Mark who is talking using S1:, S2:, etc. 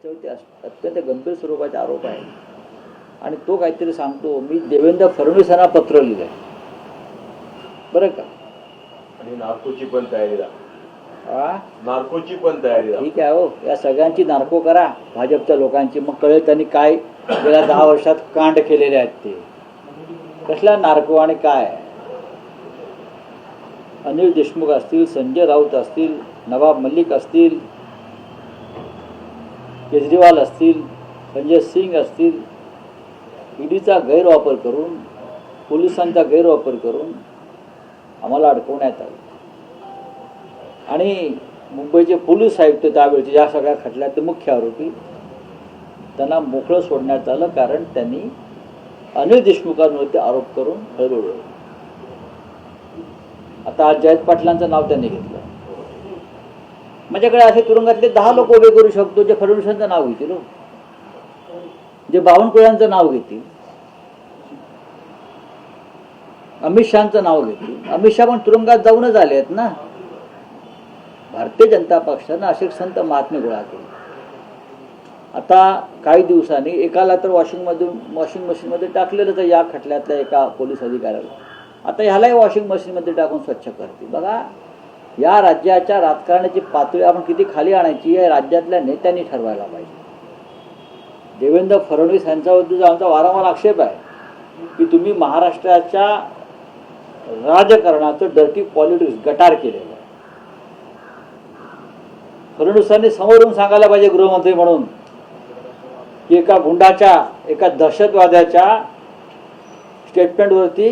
S1: त्याच्यावरती अत्यंत गंभीर स्वरूपाचे आरोप आहे आणि तो काहीतरी सांगतो मी देवेंद्र फडणवीसांना पत्र लिहिलंय बरं का
S2: आणि नार्कोची पण तयारी
S1: ठीक आहे हो या सगळ्यांची नार्को करा भाजपच्या लोकांची मग कळेल त्यांनी काय गेल्या 10 वर्षात कांड केलेले आहेत ते कसला नार्को आणि काय अनिल देशमुख असतील संजय राऊत असतील नवाब मलिक असतील केजरीवाल असतील संजय सिंग असतील ईडीचा गैरवापर करून पोलिसांचा गैरवापर करून आम्हाला अडकवण्यात आलं आणि मुंबईचे पोलीस आयुक्त त्यावेळचे या सगळ्या खटल्याचे मुख्य आरोपी त्यांना मोकळं सोडण्यात आलं कारण त्यांनी अनिल देशमुखांवरती आरोप करून हळवलं. आता आज जयंत पाटलांचं नाव त्यांनी घेतलं. माझ्याकडे असे तुरुंगातले 10 लोक उभे करू शकतो जे फडणवीसांचं नाव घेतील जे बावनकुळ्यांचं नाव घेतील अमित शहाचं नाव घेतील. अमित शहा पण तुरुंगात जाऊनच आले आहेत ना. भारतीय जनता पक्षानं असे संत महात्मे गोळा केले. आता काही दिवसांनी एकाला तर वॉशिंग मशीनमध्ये टाकलेलं तर या खटल्यातल्या एका पोलीस अधिकाऱ्याला आता ह्यालाही वॉशिंग मशीनमध्ये टाकून स्वच्छ करतील. बघा या राज्याच्या राजकारणाची पातळी आपण किती खाली आणायची या राज्यातल्या नेत्यांनी ठरवायला पाहिजे. देवेंद्र फडणवीस यांच्याबद्दल आमचा वारंवार आक्षेप आहे की तुम्ही महाराष्ट्राच्या राजकारणाचं डर्टी पॉलिटिक्स गटार केलेलं आहे. फडणवीसांनी समोरून सांगायला पाहिजे गृहमंत्री म्हणून की एका गुंडाच्या एका दहशतवाद्याच्या स्टेटमेंटवरती